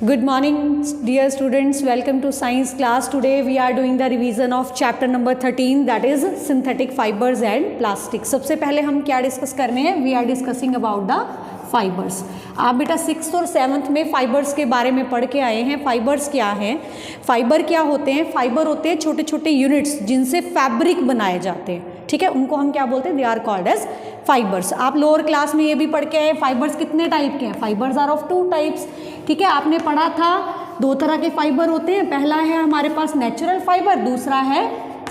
Good morning, dear students. Welcome to science class. Today we are doing the revision of chapter number 13, that is synthetic fibers and plastic. सबसे पहले हम क्या discuss कर रहे हैं? We are discussing about the fibres. आप बेटा 6th और 7th में फाइबर्स के बारे में पढ़ के आए हैं. फाइबर्स क्या हैं? फाइबर क्या होते हैं? फाइबर होते हैं छोटे छोटे यूनिट्स जिनसे फैब्रिक बनाए जाते हैं. ठीक है, उनको हम क्या बोलते हैं? They are called as fibres. आप लोअर क्लास में ये भी पढ़ के आए फाइबर्स कितने टाइप के हैं. Fibres are of 2 types. ठीक है, आपने पढ़ा था 2 तरह के फाइबर होते हैं. पहला है हमारे पास नेचुरल फाइबर, दूसरा है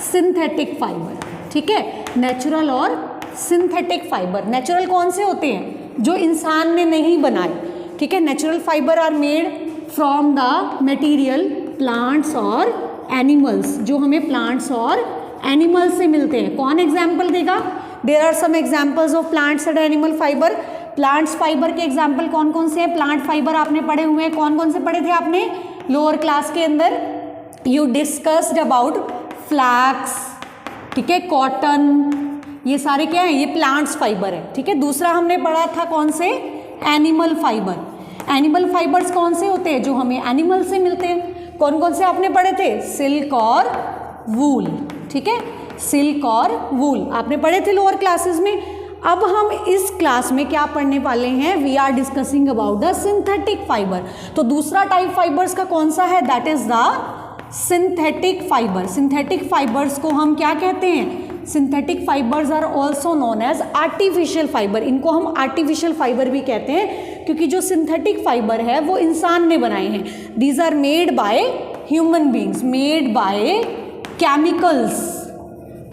सिंथेटिक फाइबर. ठीक है, नेचुरल और सिंथेटिक फाइबर. नेचुरल कौन से होते हैं? जो इंसान ने नहीं बनाए. ठीक है, natural fibre are made from the material plants और एनिमल्स, जो हमें प्लांट्स और एनिमल्स से मिलते हैं. कौन एग्जाम्पल देगा? There are some examples of plants and animal fibre. Plants fibre के एग्जाम्पल कौन कौन से हैं? प्लांट फाइबर आपने पढ़े हुए हैं. कौन कौन से पढ़े थे आपने लोअर क्लास के अंदर? यू डिस्कस्ड अबाउट फ्लैक्स, ठीक है, कॉटन, ये सारे क्या है? ये प्लांट्स फाइबर है. ठीक है, दूसरा हमने पढ़ा था कौन से? Animal fibre. एनिमल फाइबर्स कौन से होते हैं? जो हमें एनिमल से मिलते हैं. कौन कौन से आपने पढ़े थे? सिल्क और वूल. ठीक है, सिल्क और वूल आपने पढ़े थे लोअर क्लासेस में. अब हम इस क्लास में क्या पढ़ने वाले हैं? We are discussing about the synthetic fibre. तो दूसरा टाइप फाइबर्स का कौन सा है? That is the synthetic fibre. Synthetic fibres को हम क्या कहते हैं? Synthetic fibres are also known as artificial fibre. इनको हम आर्टिफिशियल फाइबर भी कहते हैं क्योंकि जो सिंथेटिक फाइबर है वो इंसान ने बनाए हैं. These are made by human beings, made by chemicals.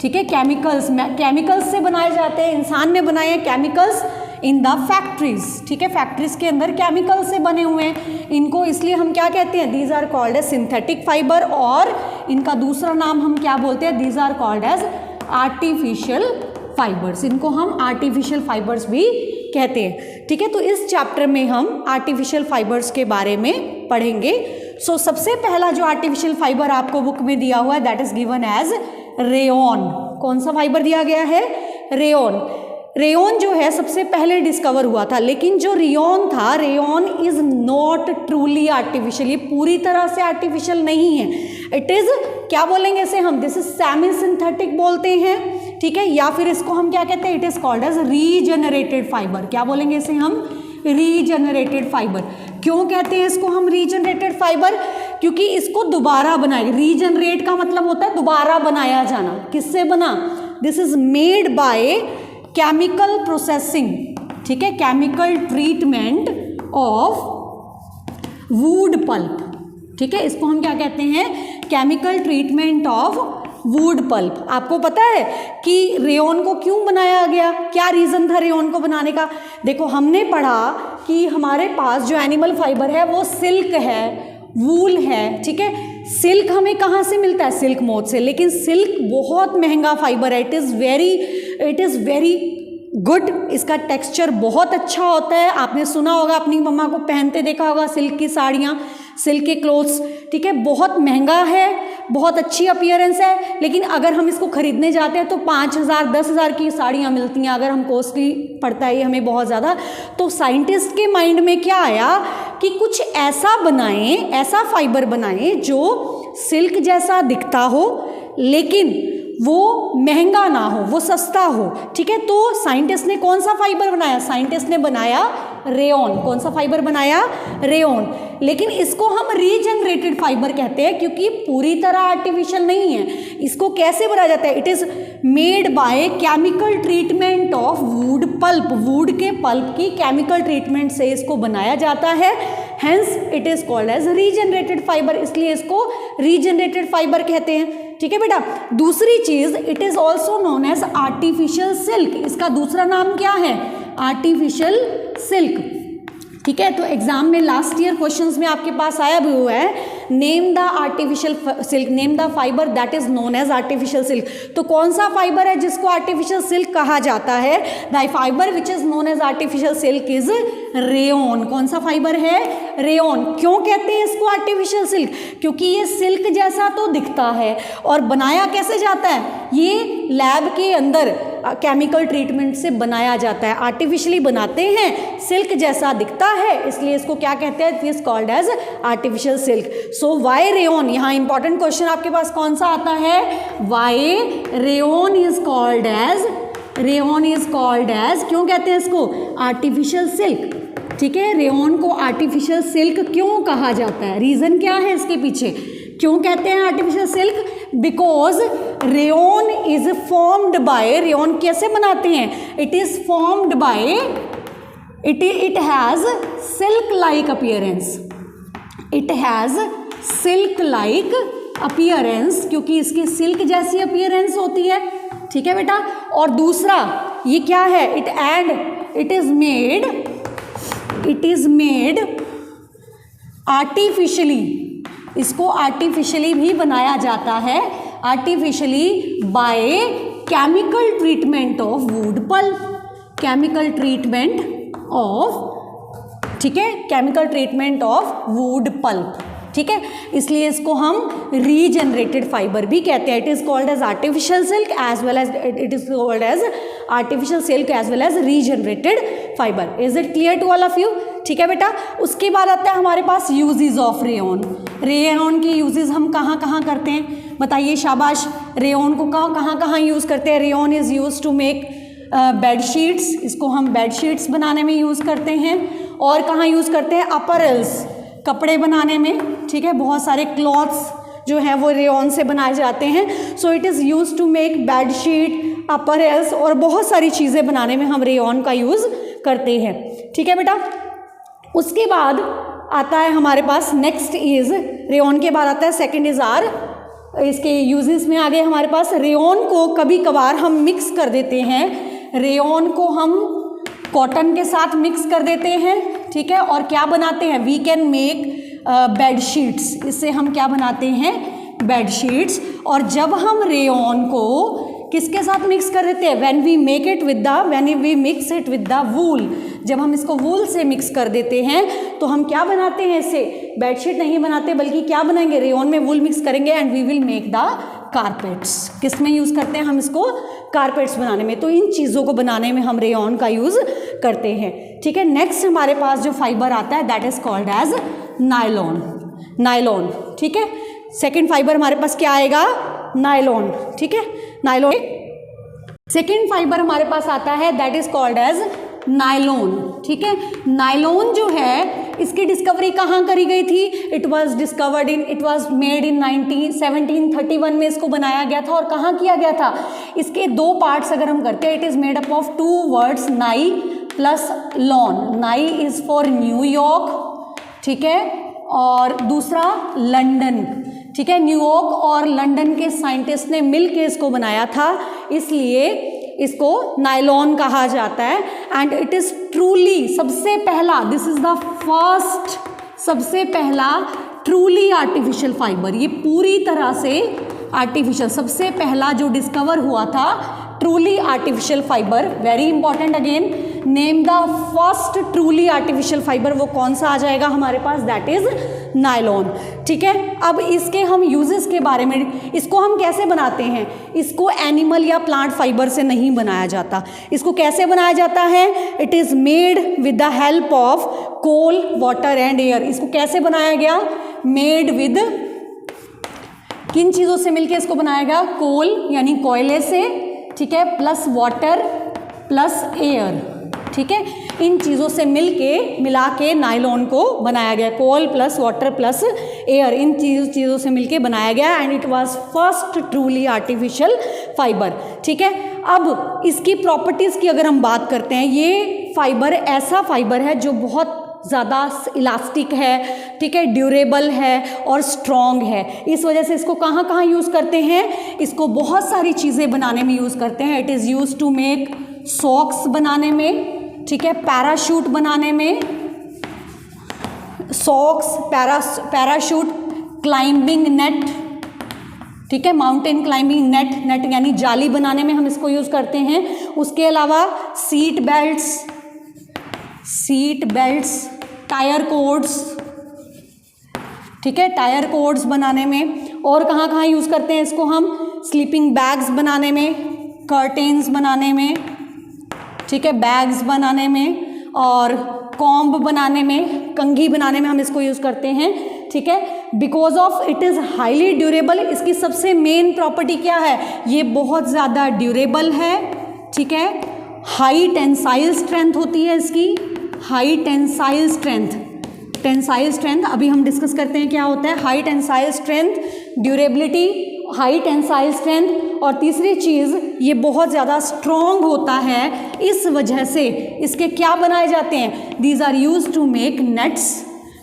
ठीक है, केमिकल्स से बनाए जाते हैं. इंसान ने बनाए हैं केमिकल्स इन द फैक्ट्रीज. ठीक है, फैक्ट्रीज के अंदर केमिकल से बने हुए हैं. इनको इसलिए हम क्या कहते हैं? These are called as synthetic fibre. और इनका दूसरा नाम हम क्या बोलते हैं? These are called as artificial fibres. इनको हम आर्टिफिशियल फाइबर्स भी कहते हैं. ठीक है, तो इस चैप्टर में हम आर्टिफिशियल फाइबर्स के बारे में पढ़ेंगे. सो सबसे पहला जो आर्टिफिशियल फाइबर आपको बुक में दिया हुआ है that is given as rayon. कौन सा फाइबर दिया गया है? रेयॉन. रेयॉन जो है सबसे पहले डिस्कवर हुआ था, लेकिन जो रेयॉन था, rayon is not truly artificial. ये पूरी तरह से आर्टिफिशियल नहीं है. इट इज, क्या बोलेंगे इसे हम? दिस इज सेमी सिंथेटिक बोलते हैं. ठीक है, या फिर इसको हम क्या कहते हैं? It is called as regenerated fibre. क्या बोलेंगे इसे हम? Regenerated fibre. क्यों कहते हैं इसको हम रीजनरेटेड फाइबर? क्योंकि इसको दोबारा बनाए. रीजनरेट का मतलब होता है दोबारा बनाया जाना. किससे बना? This is made by chemical processing. ठीक है, chemical treatment of wood pulp. ठीक है, इसको हम क्या कहते हैं? Chemical treatment of wood pulp. आपको पता है कि रेयॉन को क्यों बनाया गया? क्या रीज़न था रेयॉन को बनाने का? देखो, हमने पढ़ा कि हमारे पास जो एनिमल फाइबर है वो सिल्क है, वूल है. ठीक है, सिल्क हमें कहाँ से मिलता है? सिल्क मोथ से. लेकिन सिल्क बहुत महंगा फाइबर है. It is very good. इसका टेक्सचर बहुत अच्छा होता है. आपने सुना होगा, अपनी मम्मा को पहनते देखा होगा सिल्क की साड़ियाँ, सिल्क के क्लोथ्स. ठीक है, बहुत महंगा है, बहुत अच्छी अपीयरेंस है. लेकिन अगर हम इसको खरीदने जाते हैं तो 5,000 10,000 की साड़ियाँ मिलती हैं. अगर हम कॉस्टली पड़ता है ये हमें बहुत ज़्यादा. तो साइंटिस्ट के माइंड में क्या आया कि कुछ ऐसा बनाएं, ऐसा फाइबर बनाएं जो सिल्क जैसा दिखता हो लेकिन वो महंगा ना हो, वो सस्ता हो. ठीक है, तो साइंटिस्ट ने कौन सा फाइबर बनाया? साइंटिस्ट ने बनाया रेयॉन. कौन सा फाइबर बनाया? रेयॉन. लेकिन इसको हम रीजनरेटेड फाइबर कहते हैं क्योंकि पूरी तरह आर्टिफिशियल नहीं है. इसको कैसे बनाया जाता है? It is made by chemical treatment of wood pulp. Wood के पल्प की केमिकल ट्रीटमेंट से इसको बनाया जाता है. Hence it is called as regenerated fibre. इसलिए इसको रीजनरेटेड फाइबर कहते हैं. ठीक है बेटा. दूसरी चीज, it is also known as artificial silk. इसका दूसरा नाम क्या है? Artificial silk. ठीक है, तो एग्जाम में लास्ट ईयर क्वेश्चंस में आपके पास आया भी हुआ है, name the artificial silk, name the fibre that is known as artificial silk. तो कौन सा फाइबर है जिसको आर्टिफिशियल सिल्क कहा जाता है? The fibre which is known as artificial silk is rayon. कौन सा फाइबर है? रेयॉन. क्यों कहते हैं इसको आर्टिफिशियल सिल्क? क्योंकि ये सिल्क जैसा तो दिखता है और बनाया कैसे जाता है? ये लैब के अंदर केमिकल ट्रीटमेंट से बनाया जाता है, आर्टिफिशियली बनाते हैं, सिल्क जैसा दिखता है, इसलिए इसको क्या कहते हैं, it is called as artificial silk. So why rayon, यहाँ इंपॉर्टेंट क्वेश्चन आपके पास कौन सा आता है, why rayon is called as, rayon is called as, क्यों कहते हैं इसको आर्टिफिशियल सिल्क, ठीक है, रेयन को आर्टिफिशियल सिल्क क्यों कहा जाता है, रीजन क्या है इसके पीछे, क्यों कहते हैं artificial silk, because rayon is formed by, rayon कैसे बनाते हैं, it is formed by, it has silk like appearance, it has silk like appearance, क्योंकि इसकी सिल्क जैसी अपीयरेंस होती है, ठीक है बेटा। और दूसरा ये क्या है, इट इज मेड आर्टिफिशियली, इसको आर्टिफिशियली भी बनाया जाता है, artificially bye chemical treatment of wood pulp, chemical treatment of, ठीक है, chemical treatment of wood pulp, ठीक है, इसलिए इसको हम रीजनरेटेड फाइबर भी कहते हैं। It is called as artificial silk as well as, it is called as artificial silk as well as regenerated fibre. Is it clear to all of you, ठीक है बेटा। उसके बाद आता है हमारे पास यूजेस ऑफ रेयन, रेयन के यूजेस हम कहाँ कहाँ करते हैं, बताइए शाबाश, रेयन को कहाँ कहाँ यूज़ करते हैं, rayon is use to make bed sheets, इसको हम बेड शीट्स बनाने में यूज़ करते हैं, और कहाँ यूज़ करते हैं, अपरेल्स, कपड़े बनाने में, ठीक है, बहुत सारे क्लॉथ्स जो हैं वो रेयन से बनाए जाते हैं। So it is use to make bed sheet, apparels, और बहुत सारी चीज़ें बनाने में हम रेयन का यूज़ करते हैं, ठीक है बेटा। उसके बाद आता है हमारे पास नेक्स्ट इज, रेयन के बाद आता है सेकंड इज आर, इसके यूजेस में आगे हमारे पास रेयन को कभी कभार हम मिक्स कर देते हैं, रेयन को हम कॉटन के साथ मिक्स कर देते हैं, ठीक है, और क्या बनाते हैं, we can make bed sheets, इससे हम क्या बनाते हैं, बेड शीट्स। और जब हम रेयन को किसके साथ मिक्स कर देते हैं, when we mix it with the wool, जब हम इसको वूल से मिक्स कर देते हैं तो हम क्या बनाते हैं, इससे बेडशीट नहीं बनाते, बल्कि क्या बनाएंगे, रेयन में वूल मिक्स करेंगे and we will make the carpets. किस में यूज़ करते हैं हम इसको, कारपेट्स बनाने में। तो इन चीज़ों को बनाने में हम रेयन का यूज़ करते हैं, ठीक है। नेक्स्ट हमारे पास जो फाइबर आता है that is called as nylon, nylon, ठीक है। सेकेंड फाइबर हमारे पास क्या आएगा, नायलॉन, ठीक है, नायलॉन। सेकेंड फाइबर हमारे पास आता है that is called as nylon, ठीक है। नायलॉन जो है इसकी डिस्कवरी कहाँ करी गई थी, इट वाज मेड इन 1731 में इसको बनाया गया था। और कहाँ किया गया था, इसके दो पार्ट्स अगर हम करते हैं, it is made up of 2 words, नाई प्लस लॉन। नाई इज फॉर न्यूयॉर्क, ठीक है, और दूसरा लंदन, ठीक है। न्यूयॉर्क और लंदन के साइंटिस्ट ने मिलकर इसको बनाया था, इसलिए इसको नायलॉन कहा जाता है। एंड इट इज़ ट्रूली, सबसे पहला, दिस इज़ द फर्स्ट, सबसे पहला ट्रूली आर्टिफिशियल फाइबर, ये पूरी तरह से आर्टिफिशियल, सबसे पहला जो डिस्कवर हुआ था truly artificial fibre. Very important, again name the first truly artificial fibre, वो कौन सा आ जाएगा हमारे पास, दैट इज नायलॉन, ठीक है। अब इसके हम यूजेस के बारे में, इसको हम कैसे बनाते हैं, इसको एनिमल या प्लांट फाइबर से नहीं बनाया जाता, इसको कैसे बनाया जाता है, it is made with the help of coal, water and air. इसको कैसे बनाया गया, मेड विद, किन चीज़ों से मिलके इसको बनाया गया, कोल यानी कोयले से, ठीक है, प्लस वाटर प्लस एयर, ठीक है, इन चीज़ों से मिला के नायलॉन को बनाया गया, कोल प्लस वाटर प्लस एयर, इन चीज़ों से मिलके बनाया गया। And it was first truly artificial fibre, ठीक है। अब इसकी प्रॉपर्टीज़ की अगर हम बात करते हैं, ये फाइबर ऐसा फाइबर है जो बहुत ज़्यादा इलास्टिक है, ठीक है, ड्यूरेबल है और स्ट्रॉन्ग है। इस वजह से इसको कहाँ कहाँ यूज़ करते हैं, इसको बहुत सारी चीज़ें बनाने में यूज़ करते हैं। It is use to make socks बनाने में, ठीक है, पैराशूट बनाने में, सॉक्स, पैराशूट, क्लाइंबिंग नेट, ठीक है, माउंटेन क्लाइंबिंग नेट यानी जाली बनाने में हम इसको यूज़ करते हैं। उसके अलावा सीट बेल्ट्स, टायर कोड्स, ठीक है, टायर कोड्स बनाने में। और कहाँ कहाँ यूज़ करते हैं इसको हम, स्लीपिंग बैग्स बनाने में, कर्टेन्स बनाने में, ठीक है, बैग्स बनाने में और कॉम्ब बनाने में, कंघी बनाने में हम इसको यूज़ करते हैं, ठीक है। Because of it is highly durable, इसकी सबसे मेन प्रॉपर्टी क्या है, ये बहुत ज़्यादा ड्यूरेबल है, ठीक है। हाई टेंसाइल स्ट्रेंथ होती है इसकी, high tensile strength, tensile strength अभी हम डिस्कस करते हैं क्या होता है, high tensile strength, durability, high tensile strength, और तीसरी चीज़ ये बहुत ज़्यादा स्ट्रॉन्ग होता है, इस वजह से इसके क्या बनाए जाते हैं, these are use to make nets,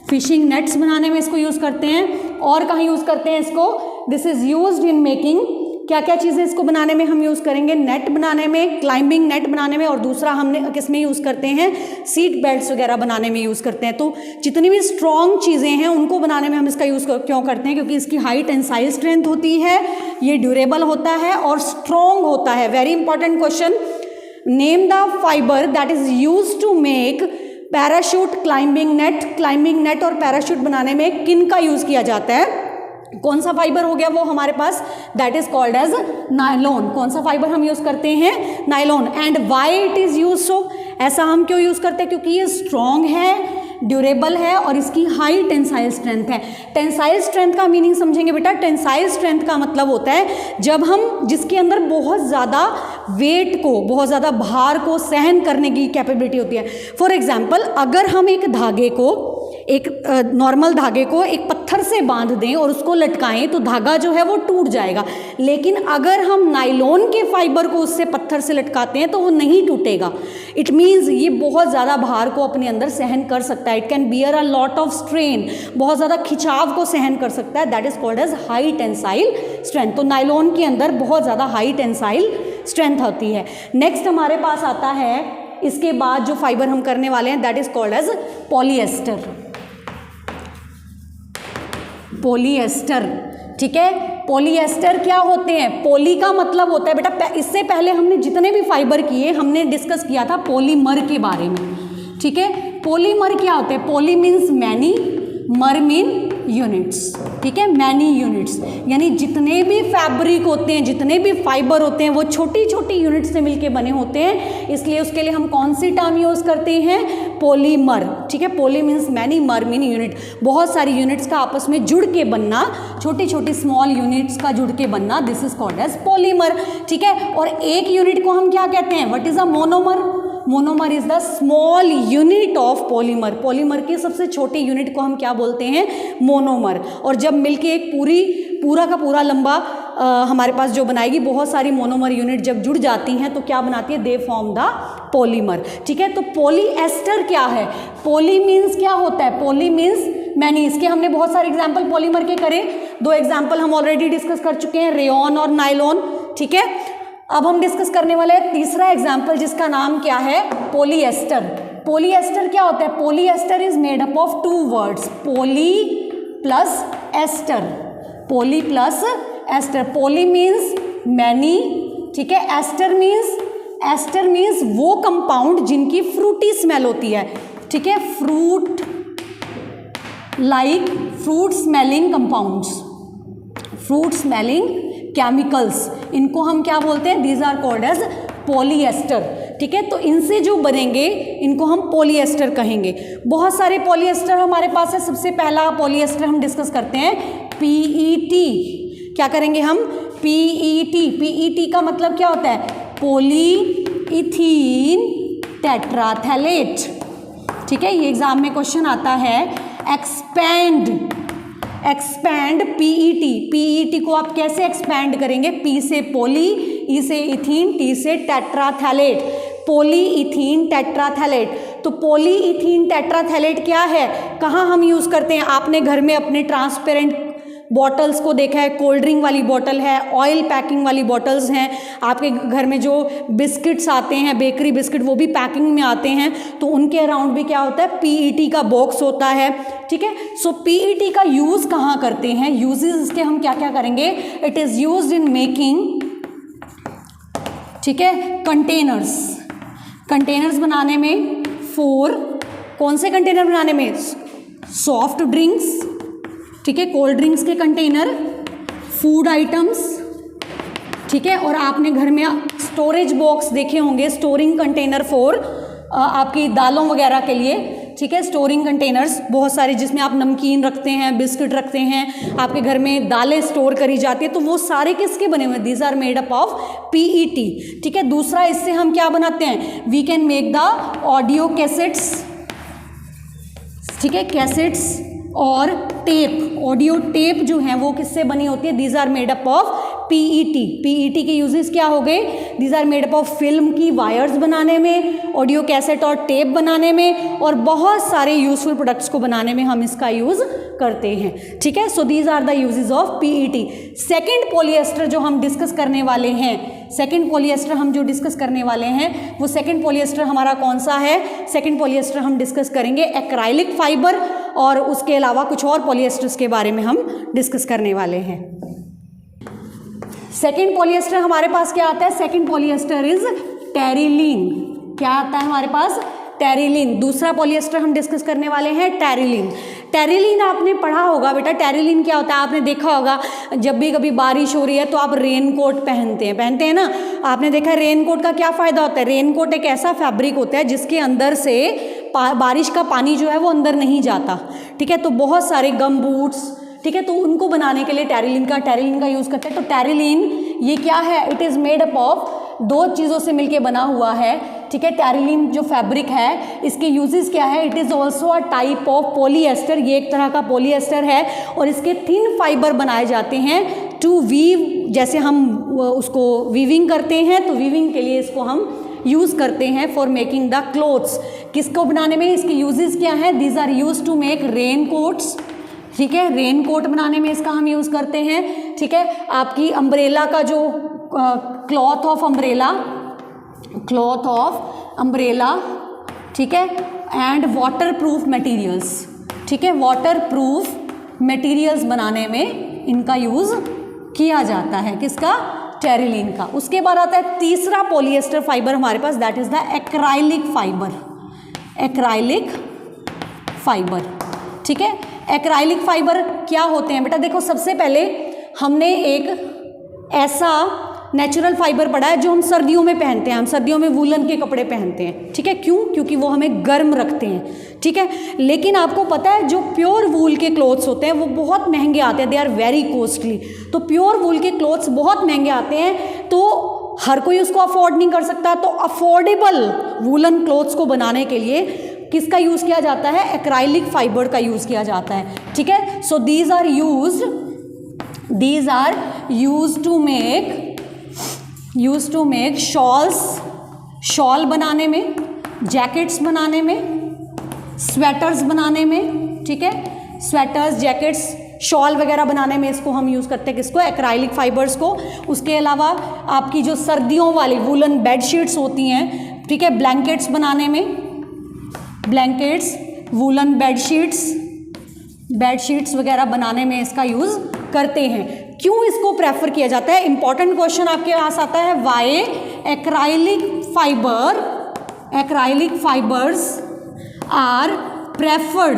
fishing nets बनाने में इसको यूज़ करते हैं। और कहाँ यूज़ करते हैं इसको, this is used in making, क्या क्या चीज़ें इसको बनाने में हम यूज़ करेंगे, नेट बनाने में, क्लाइंबिंग नेट बनाने में, और दूसरा हमने किस में यूज़ करते हैं, सीट बेल्ट्स वगैरह बनाने में यूज़ करते हैं। तो जितनी भी स्ट्रॉन्ग चीज़ें हैं उनको बनाने में हम इसका यूज़ क्यों करते हैं, क्योंकि इसकी हाई टेंसाइल स्ट्रेंथ होती है, ये ड्यूरेबल होता है और स्ट्रॉन्ग होता है। Very important question, name the fibre that is use to make parachute climbing net, climbing net और पैराशूट बनाने में किन का यूज़ किया जाता है, कौन सा फाइबर हो गया वो हमारे पास, that is called as nylon. कौन सा फाइबर हम यूज़ करते हैं, nylon. And why it is use so, ऐसा हम क्यों यूज़ करते हैं, क्योंकि ये स्ट्रॉन्ग है, ड्यूरेबल है और इसकी हाई टेंसाइल स्ट्रेंथ है। टेंसाइल स्ट्रेंथ का मीनिंग समझेंगे बेटा, टेंसाइल स्ट्रेंथ का मतलब होता है जब हम जिसके अंदर बहुत ज़्यादा वेट को, बहुत ज़्यादा भार को सहन करने की कैपेबिलिटी होती है। फॉर एग्जाम्पल, अगर हम एक धागे को, एक नॉर्मल धागे को एक पत्थर से बांध दें और उसको लटकाएं तो धागा जो है वो टूट जाएगा, लेकिन अगर हम नायलॉन के फाइबर को उससे पत्थर से लटकाते हैं तो वो नहीं टूटेगा। इट मीन्स ये बहुत ज़्यादा भार को अपने अंदर सहन कर सकता है, it can bear a lot of strain, बहुत ज़्यादा खिंचाव को सहन कर सकता है, that is called as high tensile strength. तो नायलॉन के अंदर बहुत ज़्यादा हाई टेंसाइल स्ट्रेंथ होती है। नेक्स्ट हमारे पास आता है, इसके बाद जो फाइबर हम करने वाले हैं that is called as polyester, polyester, ठीक है। पॉलिएस्टर क्या होते हैं, पॉली का मतलब होता है बेटा, इससे पहले हमने जितने भी फाइबर किए हमने डिस्कस किया था पॉलीमर के बारे में, ठीक है। पॉलीमर क्या होते हैं, पॉली मीन्स मैनी, मर मीन यूनिट्स, ठीक है, मैनी यूनिट्स, यानी जितने भी फैब्रिक होते हैं, जितने भी फाइबर होते हैं वो छोटी छोटी यूनिट से मिलके बने होते हैं, इसलिए उसके लिए हम कौन सी टर्म यूज़ करते हैं, पॉलीमर, ठीक है। पॉली मीन्स मैनी, मर मीन यूनिट, बहुत सारी यूनिट्स का आपस में जुड़ के बनना, छोटी छोटी स्मॉल यूनिट्स का जुड़ के बनना, this is called as polymer, ठीक है। और एक यूनिट को हम क्या कहते हैं, what is a monomer, monomer is the small unit of polymer, polymer की सबसे छोटी यूनिट को हम क्या बोलते हैं, मोनोमर। और जब मिलके एक पूरा का पूरा लंबा हमारे पास जो बनाएगी, बहुत सारी मोनोमर यूनिट जब जुड़ जाती हैं तो क्या बनाती है, दे फॉर्म द पॉलीमर, ठीक है। तो पॉलीएस्टर क्या है, पॉली मीन्स क्या होता है, पॉली मीन्स मैनी, इसके हमने बहुत सारे एग्जाम्पल पॉलीमर के करे, 2 एग्जाम्पल हम ऑलरेडी डिस्कस कर चुके हैं, रेयॉन और नायलॉन, ठीक है। अब हम डिस्कस करने वाले हैं तीसरा एग्जाम्पल जिसका नाम क्या है, पॉलीएस्टर। पॉलीएस्टर क्या होता है, polyester is made up of 2 words, poly plus ester, poly plus ester. Poly means many, ठीक है, एस्टर मीन्स वो कंपाउंड जिनकी फ्रूटी स्मेल होती है, ठीक है, fruit like fruit smelling compounds, fruit smelling chemicals, इनको हम क्या बोलते हैं, these are called as polyester, ठीक है। तो इनसे जो बनेंगे इनको हम पॉलीएस्टर कहेंगे। बहुत सारे पॉलीएस्टर हमारे पास है। सबसे पहला पॉलीएस्टर हम डिस्कस करते हैं पीईटी। क्या करेंगे हम, पीईटी। पीईटी का मतलब क्या होता है, पॉलीइथीन टेट्राथैलेट, ठीक है। ये एग्जाम में क्वेश्चन आता है, एक्सपैंड पीईटी। पीईटी को आप कैसे एक्सपैंड करेंगे, पी से पॉली, ई से इथीन, टी से टेट्राथैलेट, पॉलीइथीन टेट्राथैलेट। तो पॉलीइथीन टेट्राथैलेट क्या है, कहाँ हम यूज़ करते हैं, आपने घर में अपने ट्रांसपेरेंट बॉटल्स को देखा है, कोल्ड ड्रिंक वाली बॉटल है, ऑयल पैकिंग वाली बॉटल्स हैं, आपके घर में जो बिस्किट्स आते हैं, बेकरी बिस्किट, वो भी पैकिंग में आते हैं, तो उनके अराउंड भी क्या होता है, पीईटी का बॉक्स होता है, ठीक है। सो पीईटी का यूज़ कहाँ करते हैं, यूजेस इसके हम क्या क्या करेंगे, it is used in making, ठीक है, कंटेनर्स बनाने में, कौन से कंटेनर बनाने में, सॉफ्ट ड्रिंक्स, ठीक है, कोल्ड ड्रिंक्स के कंटेनर, फूड आइटम्स, ठीक है। और आपने घर में स्टोरेज बॉक्स देखे होंगे, स्टोरिंग कंटेनर फॉर आपकी दालों वगैरह के लिए, ठीक है। स्टोरिंग कंटेनर्स बहुत सारे जिसमें आप नमकीन रखते हैं, बिस्किट रखते हैं, आपके घर में दालें स्टोर करी जाती है, तो वो सारे किसके बने हुए हैं? These are made up of PET, ठीक है। दूसरा, इससे हम क्या बनाते हैं? We can make the audio cassettes, ठीक है, कैसेट्स और टेप। ऑडियो टेप जो है वो किससे बनी होती है? These are made up of PET। PET के यूजेस क्या हो गए? These are made up of film की वायर्स बनाने में, ऑडियो कैसेट और टेप बनाने में, और बहुत सारे यूजफुल प्रोडक्ट्स को बनाने में हम इसका यूज करते हैं, ठीक है। So these are the uses of PET। Second polyester जो हम डिस्कस करने वाले हैं, सेकेंड पॉलिएस्टर हम जो डिस्कस करने वाले हैं वो सेकेंड पॉलिएस्टर हमारा कौन सा है? सेकेंड पॉलिएस्टर हम डिस्कस करेंगे एक्राइलिक फाइबर, और उसके अलावा कुछ और पॉलिएस्टर्स के बारे में हम डिस्कस करने वाले हैं। सेकेंड पॉलिएस्टर हमारे पास क्या आता है? Second polyester is terylene. क्या आता है हमारे पास? टेरिलीन। दूसरा पॉलिएस्टर हम डिस्कस करने वाले हैं टेरिलीन। टेरिलीन आपने पढ़ा होगा बेटा, टेरिलीन क्या होता है? आपने देखा होगा जब भी कभी बारिश हो रही है तो आप रेन कोट पहनते हैं ना। आपने देखा है रेन कोट का क्या फ़ायदा होता है? रेन कोट एक ऐसा फैब्रिक होता है जिसके अंदर से बारिश का पानी जो है वो अंदर नहीं जाता, ठीक है। तो बहुत सारे गम बूट्स, ठीक है, तो उनको बनाने के लिए टेरिलीन का यूज़ करते हैं। तो टेरिलीन ये क्या है? It is made up of दो चीज़ों से मिलके बना हुआ है, ठीक है। टेरिलीन जो फैब्रिक है इसके यूजेस क्या है? It is also a type of polyester. ये एक तरह का पॉलीएस्टर है और इसके थिन फाइबर बनाए जाते हैं टू वीव। जैसे हम उसको वीविंग करते हैं तो वीविंग के लिए इसको हम यूज़ करते हैं फॉर मेकिंग द क्लोथ्स। किसको बनाने में इसके यूजेस क्या हैं? These are use to make rain coats, ठीक है। रेन कोट बनाने में इसका हम यूज़ करते हैं, ठीक है। आपकी अम्ब्रेला का जो क्लॉथ ऑफ अम्ब्रेला, ठीक है, एंड वाटर प्रूफ मटीरियल्स, ठीक है। वाटर प्रूफ मटीरियल्स बनाने में इनका यूज़ किया जाता है। किसका? टेरिलीन का। उसके बाद आता है तीसरा पॉलिएस्टर फाइबर हमारे पास, that is the acrylic fibre. Acrylic fibre, ठीक है। एक्राइलिक फाइबर क्या होते हैं बेटा? देखो, सबसे पहले हमने एक ऐसा नेचुरल फाइबर पढ़ा है जो हम सर्दियों में पहनते हैं। हम सर्दियों में वूलन के कपड़े पहनते हैं, ठीक है। क्यों? क्योंकि वो हमें गर्म रखते हैं, ठीक है। लेकिन आपको पता है जो प्योर वूल के क्लोथ्स होते हैं वो बहुत महंगे आते हैं, दे आर वेरी कॉस्टली। तो प्योर वूल के क्लोथ्स बहुत महंगे आते हैं, तो हर कोई उसको अफोर्ड नहीं कर सकता। तो अफोर्डेबल वूलन क्लोथ्स को बनाने के लिए किसका यूज़ किया जाता है? एक्राइलिक फाइबर का यूज़ किया जाता है, ठीक है। So these are used to make shawl बनाने में, जैकेट्स बनाने में, स्वेटर्स बनाने में, ठीक है। स्वेटर्स, जैकेट्स, शॉल वगैरह बनाने में इसको हम यूज़ करते हैं। किसको? एक्राइलिक फाइबर्स को। उसके अलावा आपकी जो सर्दियों वाली वूलन बेडशीट्स होती हैं, ठीक है, ब्लैंकेट्स बनाने में, ब्लैंकेट्स, वूलन बेडशीट्स वगैरह बनाने में इसका यूज़ करते हैं। क्यों इसको प्रेफर किया जाता है? इंपॉर्टेंट क्वेश्चन आपके पास आता है, why acrylic fibres are preferred,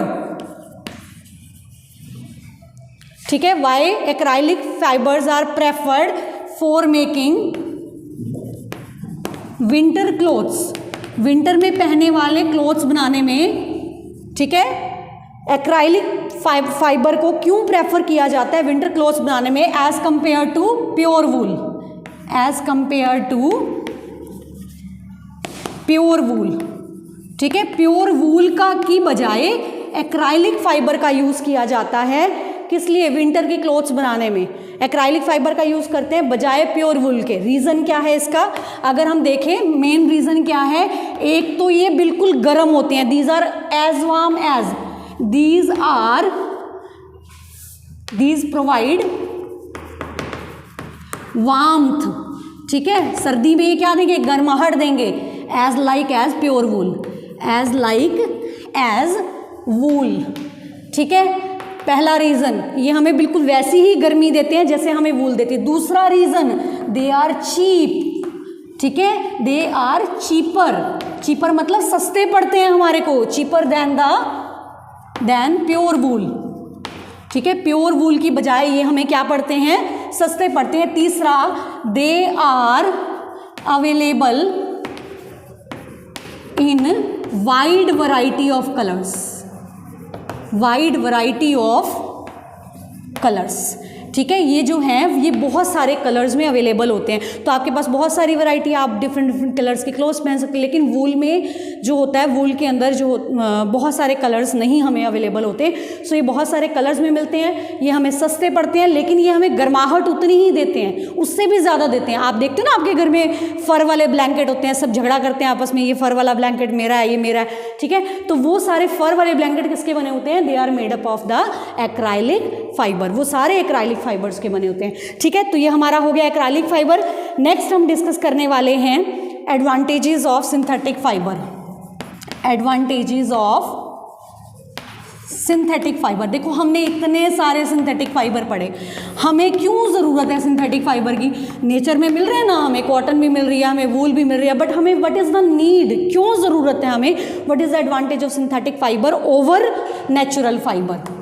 ठीक है। Why acrylic fibres are preferred for making winter clothes. Winter में पहनने वाले क्लोथ्स बनाने में, ठीक है, एक्राइलिक फाइबर को क्यों प्रेफर किया जाता है विंटर क्लोथ्स बनाने में as compare to pure wool, ठीक है। प्योर वूल का की बजाय एक्राइलिक फाइबर का यूज़ किया जाता है। किस लिए? विंटर के क्लोथ्स बनाने में एक्राइलिक फाइबर का यूज़ करते हैं बजाय प्योर वूल के। रीज़न क्या है इसका? अगर हम देखें मेन रीज़न क्या है, एक तो ये बिल्कुल गर्म होते हैं, these are as warm as, these provide warmth, ठीक है। सर्दी में ये क्या देंगे? गर्माहट देंगे। As like as pure wool, ठीक है। पहला रीज़न, ये हमें बिल्कुल वैसी ही गर्मी देते हैं जैसे हमें वूल देती है। दूसरा रीज़न, दे आर चीप, ठीक है, दे आर चीपर मतलब सस्ते पड़ते हैं हमारे को, चीपर देन प्योर वूल, ठीक है। प्योर वूल की बजाय ये हमें क्या पड़ते हैं? सस्ते पड़ते हैं। तीसरा, they are available in wide variety of colours, wide variety of colours. ठीक है, ये जो हैं ये बहुत सारे कलर्स में अवेलेबल होते हैं। तो आपके पास बहुत सारी वैरायटी, आप डिफरेंट डिफरेंट कलर्स के क्लोथ्स पहन सकते हैं, लेकिन वूल में जो होता है, वूल के अंदर जो बहुत सारे कलर्स नहीं हमें अवेलेबल होते। सो ये बहुत सारे कलर्स में मिलते हैं, ये हमें सस्ते पड़ते हैं, लेकिन ये हमें गर्माहट उतनी ही देते हैं, उससे भी ज़्यादा देते हैं। आप देखते हो ना आपके घर में फ़र वाले ब्लैंकेट होते हैं, सब झगड़ा करते हैं आपस में, ये फ़र वाला ब्लैंकेट मेरा है, ये मेरा है। ठीक है, तो वो सारे फ़र वाले ब्लैंकेट किसके बने होते हैं? They are made up of the acrylic fibre, वो सारे एक्राइलिक फाइबर्स के बने होते हैं। ठीक है, तो ये हमारा हो गया एक्राइलिक फाइबर। नेक्स्ट हम डिस्कस करने वाले हैं advantages of synthetic fibre. Advantages of synthetic fibre. देखो हमने इतने सारे सिंथेटिक फाइबर पढ़े, हमें क्यों ज़रूरत है सिंथेटिक फाइबर की? नेचर में मिल रहे हैं ना, हमें कॉटन भी मिल रही है, हमें वूल भी मिल रही है, बट हमें व्हाट इज़ द नीड, क्यों ज़रूरत है हमें? What is the advantage of synthetic fibre over natural fibre?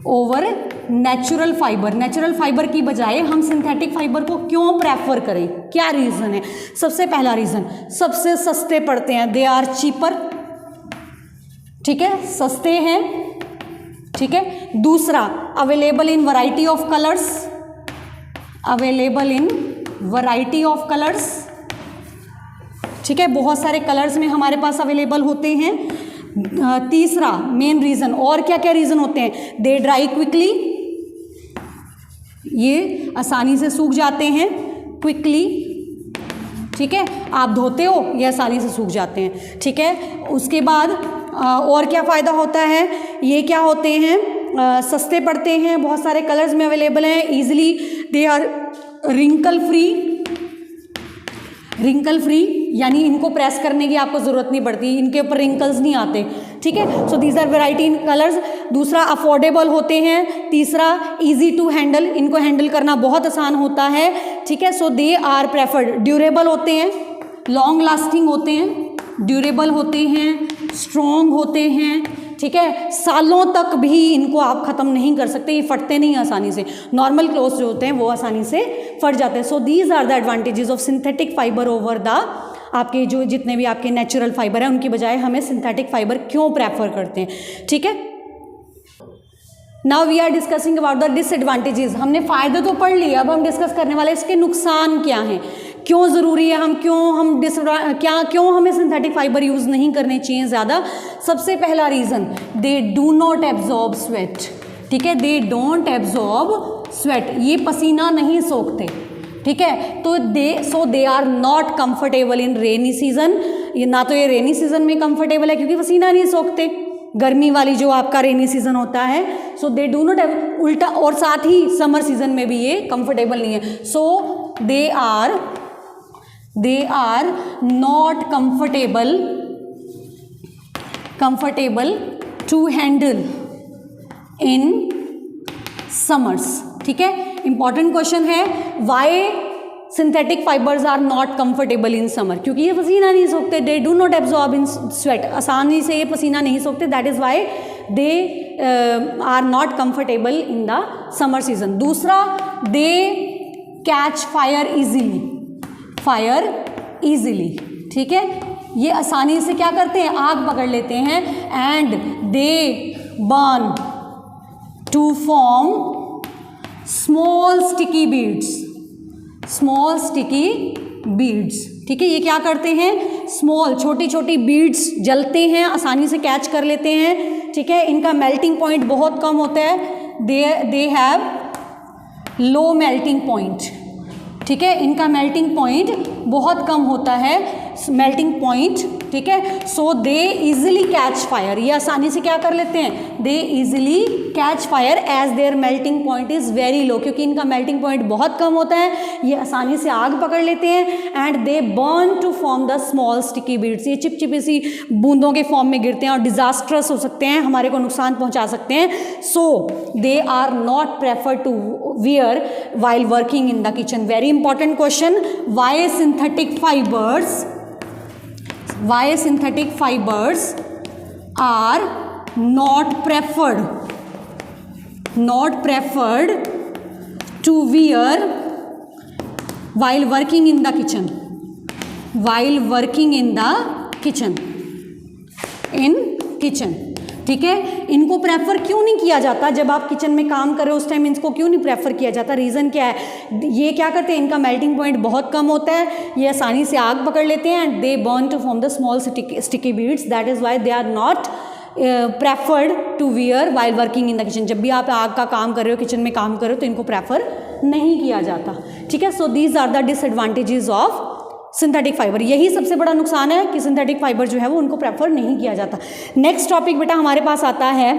Over natural fibre, natural fibre की बजाय हम सिंथेटिक फाइबर को क्यों प्रेफर करें? क्या रीज़न है? सबसे पहला रीज़न, सबसे सस्ते पड़ते हैं, दे आर चीपर। ठीक है, सस्ते हैं। ठीक है, दूसरा, available in variety of colours, available in variety of colours. ठीक है, बहुत सारे कलर्स में हमारे पास अवेलेबल होते हैं। तीसरा मेन रीज़न, और क्या क्या रीज़न होते हैं? दे ड्राई क्विकली, ये आसानी से सूख जाते हैं, क्विकली। ठीक है, आप धोते हो, ये आसानी से सूख जाते हैं। ठीक है, उसके बाद और क्या फ़ायदा होता है? ये क्या होते हैं? सस्ते पड़ते हैं, बहुत सारे कलर्स में अवेलेबल हैं, easily, they are wrinkle free. Wrinkle free यानी इनको प्रेस करने की आपको ज़रूरत नहीं पड़ती, इनके ऊपर रिंकल्स नहीं आते। ठीक है, so these are variety in colours. दूसरा, अफोर्डेबल होते हैं। तीसरा, इजी टू हैंडल, इनको हैंडल करना बहुत आसान होता है। ठीक है, so they are preferred. Durable होते हैं, लॉन्ग लास्टिंग होते हैं, ड्यूरेबल होते हैं, स्ट्रॉन्ग होते हैं। ठीक है, सालों तक भी इनको आप ख़त्म नहीं कर सकते, ये फटते नहीं आसानी से। नॉर्मल क्लोथ्स जो होते हैं वो आसानी से फट जाते हैं। So these are the advantages of synthetic fibre over the आपके जो जितने भी आपके नेचुरल फाइबर हैं उनकी बजाय हमें सिंथेटिक फाइबर क्यों प्रेफर करते हैं। ठीक है, now we are discussing about the disadvantages. हमने फ़ायदे तो पढ़ लिए, अब हम डिस्कस करने वाले इसके नुकसान क्या हैं, क्यों ज़रूरी है, क्यों हमें सिंथेटिक फाइबर यूज़ नहीं करने चाहिए ज़्यादा। सबसे पहला reason, they do not absorb sweat. ठीक है, दे डोंट एब्जॉर्ब स्वेट, ये पसीना नहीं सोखते। ठीक है, तो they are not comfortable in rainy season. ये ना तो ये रेनी सीजन में कंफर्टेबल है क्योंकि पसीना नहीं सोखते, गर्मी वाली जो आपका रेनी सीजन होता है। सो दे डू नॉट उल्टा, और साथ ही समर सीजन में भी ये कंफर्टेबल नहीं है। So they are not comfortable to handle in summers. ठीक है, इंपॉर्टेंट क्वेश्चन है, why synthetic fibres are not comfortable in summer? क्योंकि ये पसीना नहीं सोखते, they do not absorb in sweat, आसानी से ये पसीना नहीं सोखते, that is why they are not comfortable in the summer season. दूसरा, दे कैच फायर इजीली। ठीक है, ये आसानी से क्या करते हैं? आग पकड़ लेते हैं। And they burn to form small sticky beads. ठीक है, ये क्या करते हैं? छोटी छोटी बीड्स जलते हैं, आसानी से कैच कर लेते हैं। ठीक है, इनका मेल्टिंग पॉइंट बहुत कम होता है, they have low melting point. ठीक है, इनका मेल्टिंग पॉइंट बहुत कम होता है, मेल्टिंग पॉइंट। ठीक है, so they easily catch fire, ये आसानी से क्या कर लेते हैं? They easily catch fire as their melting point is very low, क्योंकि इनका मेल्टिंग पॉइंट बहुत कम होता है, ये आसानी से आग पकड़ लेते हैं। And they burn to form the small sticky beads, ये चिपचिपी सी बूंदों के फॉर्म में गिरते हैं और डिजास्ट्रस हो सकते हैं, हमारे को नुकसान पहुंचा सकते हैं। So they are not prefer to wear while working in the kitchen. Very important question, why synthetic fibers are not preferred to wear while working in the kitchen, while working in the kitchen, in kitchen, ठीक है। इनको prefer क्यों नहीं किया जाता जब आप kitchen में काम कर रहे हो उस टाइम इनको क्यों नहीं प्रेफर किया जाता? रीज़न क्या है? ये क्या करते हैं, इनका मेल्टिंग पॉइंट बहुत कम होता है, ये आसानी से आग पकड़ लेते हैं and they burn to form the small sticky beads, that is why they are not preferred to wear while working in the kitchen. जब भी आप आग का काम कर रहे हो, किचन में काम कर रहे हो, तो इनको प्रेफर नहीं किया जाता, ठीक है। So these are the disadvantages of synthetic fibre. यही सबसे बड़ा नुकसान है कि सिंथेटिक फाइबर जो है वो उनको प्रेफर नहीं किया जाता। नेक्स्ट टॉपिक बेटा हमारे पास आता है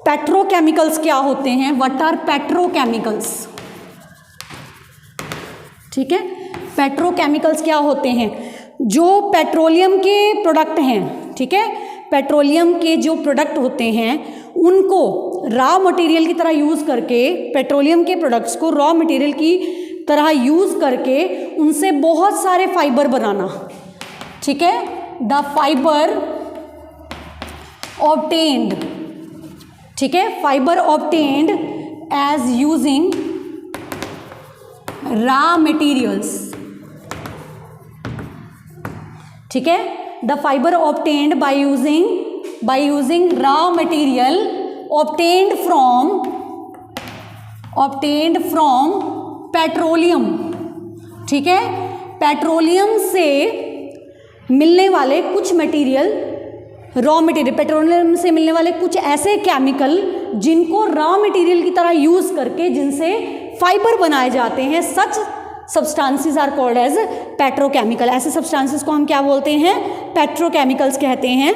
पेट्रोकेमिकल्स क्या होते हैं, व्हाट आर पेट्रोकेमिकल्स, ठीक है। पेट्रोकेमिकल्स क्या होते हैं? जो पेट्रोलियम के प्रोडक्ट हैं, ठीक है, पेट्रोलियम के जो प्रोडक्ट होते हैं उनको रॉ मटेरियल की तरह यूज़ करके, पेट्रोलियम के प्रोडक्ट्स को रॉ मटेरियल की तरह यूज़ करके उनसे बहुत सारे फाइबर बनाना, ठीक है। द फाइबर ऑब्टेन्ड, ठीक है, fibre obtained as using raw materials, ठीक है। The fibre obtained by using raw material obtained from petroleum, ठीक है। पेट्रोलियम से मिलने वाले कुछ मटेरियल, रॉ मटेरियल, पेट्रोलियम से मिलने वाले कुछ ऐसे केमिकल जिनको रॉ मटेरियल की तरह यूज़ करके जिनसे फाइबर बनाए जाते हैं, such substances are called as petrochemical. ऐसे सब्सटेंसेस को हम क्या बोलते हैं? पेट्रोकेमिकल्स कहते हैं,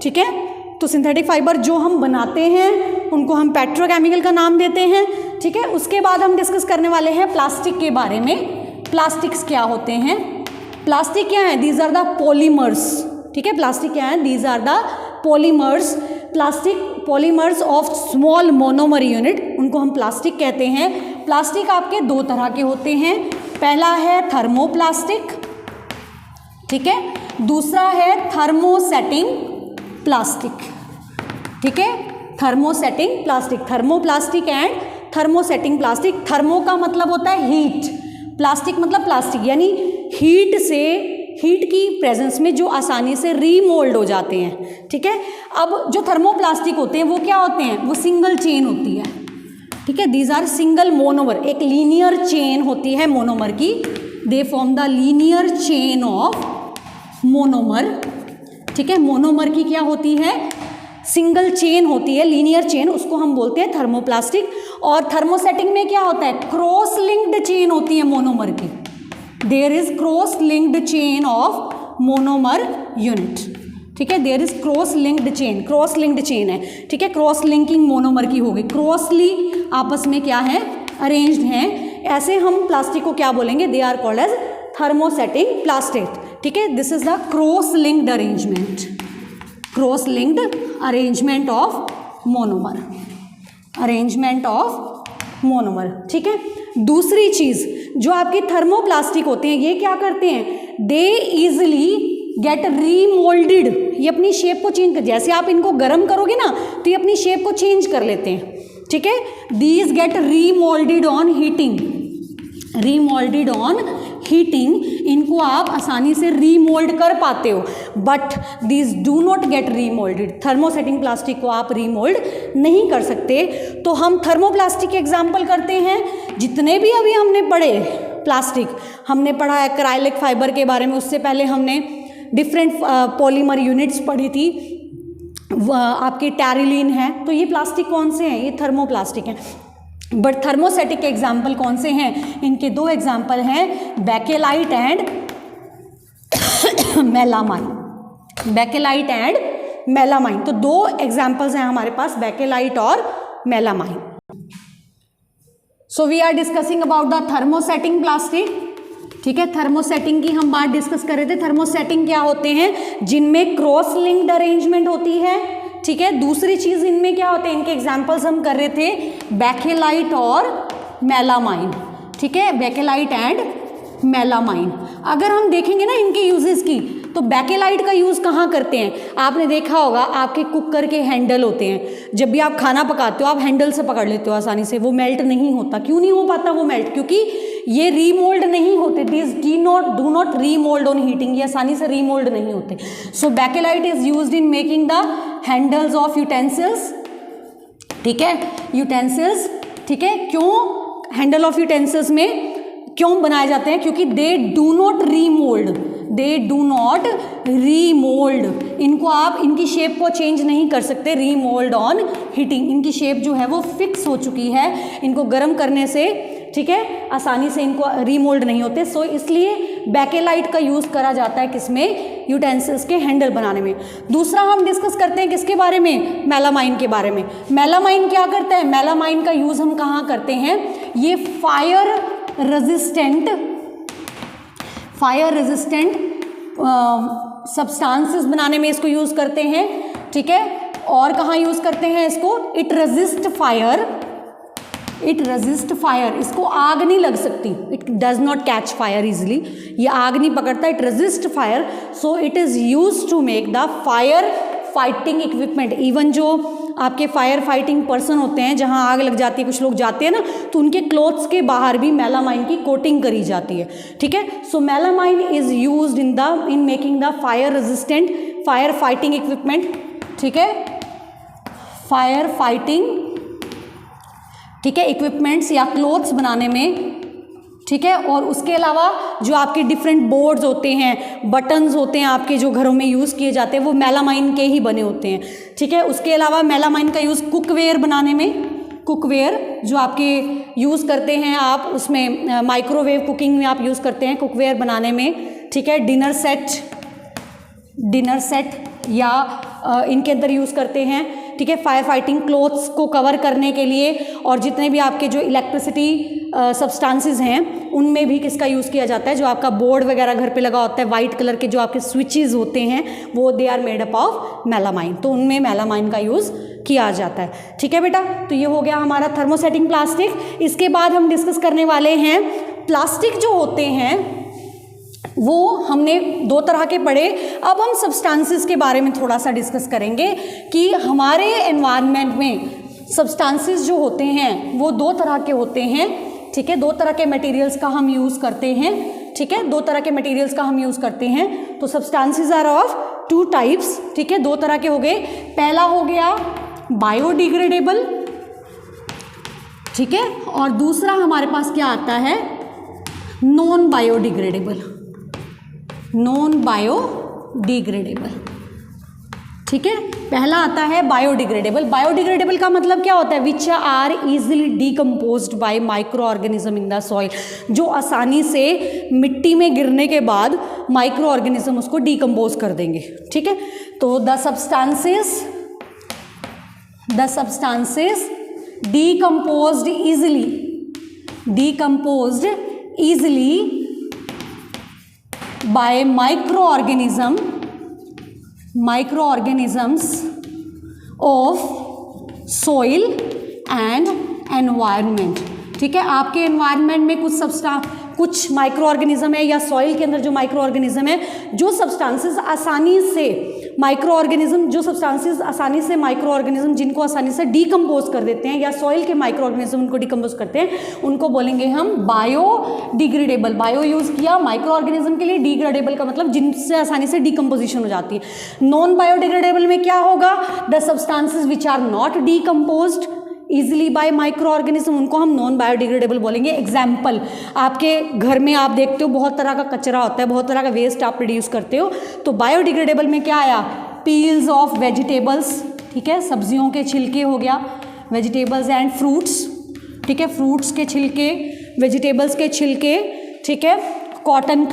ठीक है। तो सिंथेटिक फाइबर जो हम बनाते हैं उनको हम पेट्रोकेमिकल का नाम देते हैं, ठीक है। उसके बाद हम डिस्कस करने वाले हैं प्लास्टिक के बारे में। प्लास्टिक्स क्या होते हैं? प्लास्टिक क्या है? दीज आर द पॉलीमर्स, ठीक है। प्लास्टिक क्या है? These are the polymers. Plastic polymers of small monomer unit, उनको हम प्लास्टिक कहते हैं। प्लास्टिक आपके दो तरह के होते हैं, पहला है थर्मोप्लास्टिक, ठीक है, दूसरा है थर्मोसेटिंग प्लास्टिक, ठीक है। Thermosetting plastic, thermoplastic and thermosetting plastic. Thermo का मतलब होता है हीट, प्लास्टिक मतलब प्लास्टिक यानी हीट की प्रेजेंस में जो आसानी से रीमोल्ड हो जाते हैं, ठीक है। अब जो थर्मोप्लास्टिक होते हैं वो क्या होते हैं? वो सिंगल चेन होती है, ठीक है। दीज आर सिंगल मोनोमर, एक लीनियर चेन होती है मोनोमर की, they form the linear chain of monomer, ठीक है। मोनोमर की क्या होती है? सिंगल चेन होती है, लीनियर चेन, उसको हम बोलते हैं थर्मोप्लास्टिक। और थर्मोसेटिंग में क्या होता है? क्रॉस लिंक्ड चेन होती है मोनोमर की, there is cross linked chain of monomer unit, ठीक है। There is cross linked chain, cross linked chain है, ठीक है। क्रॉस लिंकिंग मोनोमर की होगी, क्रॉसली आपस में क्या है? अरेंज्ड हैं। ऐसे हम प्लास्टिक को क्या बोलेंगे? They are called as thermosetting plastic, ठीक है। This is the cross linked arrangement, cross linked arrangement of monomer, arrangement of monomer, ठीक है। दूसरी चीज जो आपके थर्मोप्लास्टिक होते हैं ये क्या करते हैं? दे इजिली गेट रीमोल्डेड, ये अपनी शेप को चेंज कर, जैसे आप इनको गर्म करोगे ना तो ये अपनी शेप को चेंज कर लेते हैं, ठीक है। These get remoulded on heating, remoulded on heating, इनको आप आसानी से रीमोल्ड कर पाते हो, but these do not get remoulded. Thermosetting plastic को आप रीमोल्ड नहीं कर सकते। तो हम थर्मोप्लास्टिक के एग्जाम्पल करते हैं, जितने भी अभी हमने पढ़े प्लास्टिक, हमने पढ़ा है एक्राइलिक फाइबर के बारे में, उससे पहले हमने डिफरेंट पॉलीमर यूनिट्स पढ़ी थी, आपके टैरिलीन है, तो ये प्लास्टिक कौन से हैं? ये थर्मोप्लास्टिक हैं। बट थर्मोसेटिक के एग्जाम्पल कौन से हैं? इनके दो एग्जाम्पल हैं, Bakelite and melamine, Bakelite and melamine. तो दो एग्जाम्पल्स हैं हमारे पास, बेकेलाइट और melamine. So we are discussing about the thermosetting plastic, ठीक है। थर्मोसेटिंग की हम बात डिस्कस कर रहे थे। थर्मोसेटिंग क्या होते हैं? जिनमें क्रॉस लिंक्ड अरेंजमेंट होती है, ठीक है। दूसरी चीज इनमें क्या होते हैं? इनके एग्जांपल्स हम कर रहे थे बेकेलाइट और मेलामाइन, ठीक है, बेकेलाइट एंड मेलामाइन। अगर हम देखेंगे ना इनके यूजेस की, तो बेकेलाइट का यूज़ कहाँ करते हैं? आपने देखा होगा आपके कुकर के हैंडल होते हैं, जब भी आप खाना पकाते हो आप हैंडल से पकड़ लेते हो आसानी से, वो मेल्ट नहीं होता। क्यों नहीं हो पाता वो मेल्ट? क्योंकि ये रीमोल्ड नहीं होते, this do not remould on heating, ये आसानी से रीमोल्ड नहीं होते। So Bakelite is used in making the handles of utensils, ठीक है, यूटेंसिल्स, ठीक है। क्यों हैंडल ऑफ यूटेंसिल्स में क्यों बनाए जाते हैं? क्योंकि दे do not remould, they do not remould, इनको आप इनकी शेप को चेंज नहीं कर सकते रीमोल्ड ऑन हीटिंग, इनकी शेप जो है वो फिक्स हो चुकी है, इनको गर्म करने से, ठीक है, आसानी से इनको रीमोल्ड नहीं होते। सो इसलिए बेकेलाइट का यूज़ करा जाता है किसमें? यूटेंसिल्स के हैंडल बनाने में। दूसरा हम डिस्कस करते हैं किसके बारे में? मेलामाइन के बारे में। मेलामाइन क्या करता है? मेलामाइन का यूज़ हम कहाँ करते हैं? ये फायर रेजिस्टेंट सब्सटेंसेस बनाने में इसको यूज़ करते हैं, ठीक है। और कहाँ यूज़ करते हैं इसको? इट रेजिस्ट फायर, इसको आग नहीं लग सकती, it does not catch fire easily, ये आग नहीं पकड़ता, it resist fire, so it is use to make the fire fighting equipment. Even जो आपके फायर फाइटिंग पर्सन होते हैं, जहाँ आग लग जाती है, कुछ लोग जाते हैं ना, तो उनके क्लोथ्स के बाहर भी मेलामाइन की कोटिंग करी जाती है, ठीक है। So melamine is used in making the fire resistant fire fighting equipment, ठीक है, फायर फाइटिंग, ठीक है, इक्विपमेंट्स या क्लोथ्स बनाने में, ठीक है। और उसके अलावा जो आपके डिफरेंट बोर्ड्स होते हैं, बटन्स होते हैं आपके जो घरों में यूज़ किए जाते हैं, वो मेलामाइन के ही बने होते हैं, ठीक है। उसके अलावा मेलामाइन का यूज़ कुकवेयर बनाने में, कुकवेयर जो आपके यूज़ करते हैं आप, उसमें माइक्रोवेव कुकिंग में आप यूज़ करते हैं कुकवेयर बनाने में, ठीक है। डिनर सेट या इनके अंदर यूज़ करते हैं, ठीक है, फायर फाइटिंग क्लोथ्स को कवर करने के लिए। और जितने भी आपके जो इलेक्ट्रिसिटी सब्सटेंसेस हैं उनमें भी किसका यूज़ किया जाता है? जो आपका बोर्ड वगैरह घर पे लगा होता है, वाइट कलर के जो आपके स्विचेस होते हैं, वो they are made up of melamine, तो उनमें मेलामाइन का यूज़ किया जाता है, ठीक है बेटा। तो ये हो गया हमारा थर्मोसेटिंग प्लास्टिक। इसके बाद हम डिस्कस करने वाले हैं प्लास्टिक जो होते हैं, वो हमने दो तरह के पढ़े। अब हम सब्सटेंसेस के बारे में थोड़ा सा डिस्कस करेंगे कि हमारे एनवायरनमेंट में सब्सटेंसेस जो होते हैं वो दो तरह के होते हैं, ठीक है। दो तरह के मटेरियल्स का हम यूज़ करते हैं, ठीक है, दो तरह के मटेरियल्स का हम यूज़ करते हैं। तो substances are of two types, ठीक है, दो तरह के हो गए। पहला हो गया बायोडिग्रेडेबल, ठीक है, और दूसरा हमारे पास क्या आता है? नॉन बायोडिग्रेडेबल, ठीक है। पहला आता है बायोडिग्रेडेबल। बायोडिग्रेडेबल का मतलब क्या होता है? Which are easily decomposed by micro organism in the soil, जो आसानी से मिट्टी में गिरने के बाद माइक्रो ऑर्गेनिज्म उसको डिकम्पोज कर देंगे, ठीक है। तो the substances decomposed easily by microorganisms of soil and environment, ठीक है। आपके एनवायरनमेंट में कुछ माइक्रो ऑर्गेनिज्म है या सॉइल के अंदर जो माइक्रो ऑर्गेनिज्म है, जो सब्सटेंसेस आसानी से माइक्रो ऑर्गेनिज्म जिनको आसानी से डिकम्पोज कर देते हैं, या सॉइल के माइक्रो ऑर्गेनिज्म उनको डिकम्पोज करते हैं, उनको बोलेंगे हम बायोडिग्रेडेबल। बायो यूज़ किया माइक्रो ऑर्गेनिज्म के लिए, डिग्रेडेबल का मतलब जिनसे आसानी से डिकम्पोजिशन हो जाती है। नॉन बायोडिग्रेडेबल में क्या होगा? The substances which are not decomposed easily by micro organism, उनको हम नॉन बायोडिग्रेडेबल बोलेंगे। एग्जाम्पल, आपके घर में आप देखते हो बहुत तरह का कचरा होता है, बहुत तरह का वेस्ट आप प्रोड्यूस करते हो, तो बायोडिग्रेडेबल में क्या आया? पील्स ऑफ वेजिटेबल्स, ठीक है, सब्जियों के छिलके हो गया, वेजिटेबल्स एंड फ्रूट्स, ठीक है, फ्रूट्स के छिलके, वेजिटेबल्स के छिलके, ठीक है, कॉटन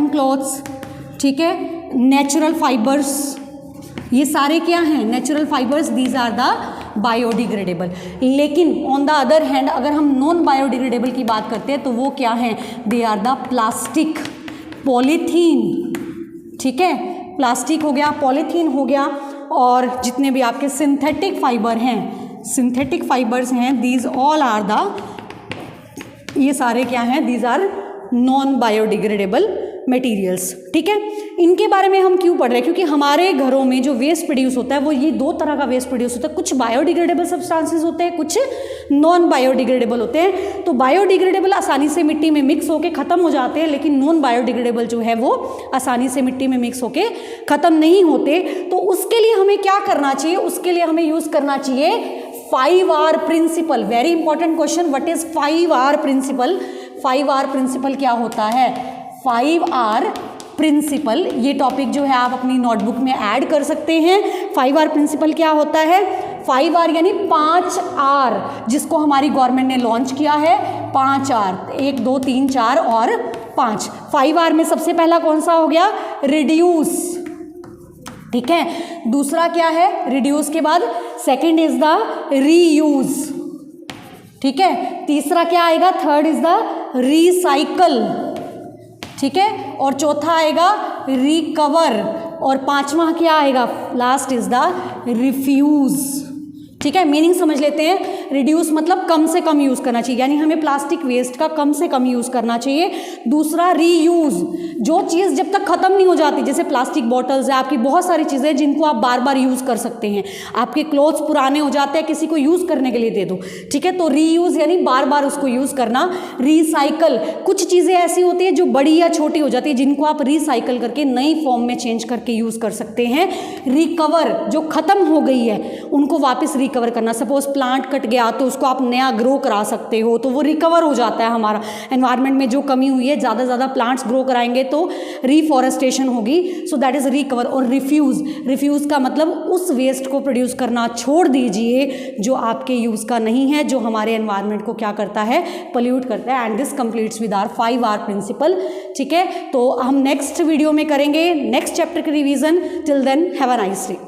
क्लॉथ्स, ठीक है, नेचुरल फाइबर्स, ये सारे क्या हैं? Natural fibres, these are the biodegradable. लेकिन ऑन द अदर हैंड अगर हम नॉन बायोडिग्रेडेबल की बात करते हैं तो वो क्या हैं? They are the plastic, polythene, ठीक है, प्लास्टिक हो गया, पॉलीथीन हो गया, और जितने भी आपके सिंथेटिक फाइबर्स हैं, दीज ऑल आर द, ये सारे क्या हैं? These are non biodegradable materials. ठीक है, इनके बारे में हम क्यों पढ़ रहे हैं? क्योंकि हमारे घरों में जो वेस्ट प्रोड्यूस होता है वो ये दो तरह का वेस्ट प्रोड्यूस होता है, कुछ बायोडिग्रेडेबल सब्सटेंसेस होते हैं, कुछ नॉन बायोडिग्रेडेबल होते हैं। तो बायोडिग्रेडेबल आसानी से मिट्टी में मिक्स होकर ख़त्म हो जाते हैं, लेकिन नॉन बायोडिग्रेडेबल जो है वो आसानी से मिट्टी में मिक्स होकर ख़त्म नहीं होते। तो उसके लिए हमें क्या करना चाहिए? उसके लिए हमें यूज़ करना चाहिए 5R principle. Very important question, what is 5R principle? 5R principle क्या होता है? 5R प्रिंसिपल, ये टॉपिक जो है आप अपनी नोटबुक में ऐड कर सकते हैं। 5R प्रिंसिपल क्या होता है? 5R यानी 5R, जिसको हमारी गवर्नमेंट ने लॉन्च किया है। 5R, 1 2 3 4 और 5। 5R में सबसे पहला कौन सा हो गया? रिड्यूस। ठीक है, दूसरा क्या है? रिड्यूस के बाद सेकंड इज द रीयूज। ठीक है, तीसरा क्या आएगा? Third is the recycle. ठीक है, और चौथा आएगा रिकवर, और पांचवा क्या आएगा? Last is the refuse. ठीक है, मीनिंग समझ लेते हैं। रिड्यूस मतलब कम से कम यूज़ करना चाहिए, यानी हमें प्लास्टिक वेस्ट का कम से कम यूज़ करना चाहिए। दूसरा रीयूज़, जो चीज़ जब तक ख़त्म नहीं हो जाती, जैसे प्लास्टिक बॉटल्स है, आपकी बहुत सारी चीज़ें जिनको आप बार बार यूज़ कर सकते हैं। आपके क्लोथ्स पुराने हो जाते हैं, किसी को यूज़ करने के लिए दे दो। ठीक है, तो रीयूज़ यानी बार बार उसको यूज़ करना। रिसाइकल, कुछ चीज़ें ऐसी होती है जो बड़ी या छोटी हो जाती है, जिनको आप रिसाइकल करके नई फॉर्म में चेंज करके यूज़ कर सकते हैं। रिकवर, जो ख़त्म हो गई है उनको वापस रिकवर करना। सपोज प्लांट कट गया तो उसको आप नया ग्रो करा सकते हो, तो वो रिकवर हो जाता है। हमारा एनवायरनमेंट में जो कमी हुई है, ज़्यादा से ज़्यादा प्लांट्स ग्रो कराएंगे तो रिफॉरेस्टेशन होगी, सो दैट इज़ रिकवर। और रिफ्यूज़, रिफ्यूज़ का मतलब उस वेस्ट को प्रोड्यूस करना छोड़ दीजिए जो आपके यूज़ का नहीं है, जो हमारे एनवायरनमेंट को क्या करता है? पोल्यूट करता है। And this completes with our 5R principle. ठीक है, तो हम नेक्स्ट वीडियो में करेंगे नेक्स्ट चैप्टर की revision. Till then have a nice day.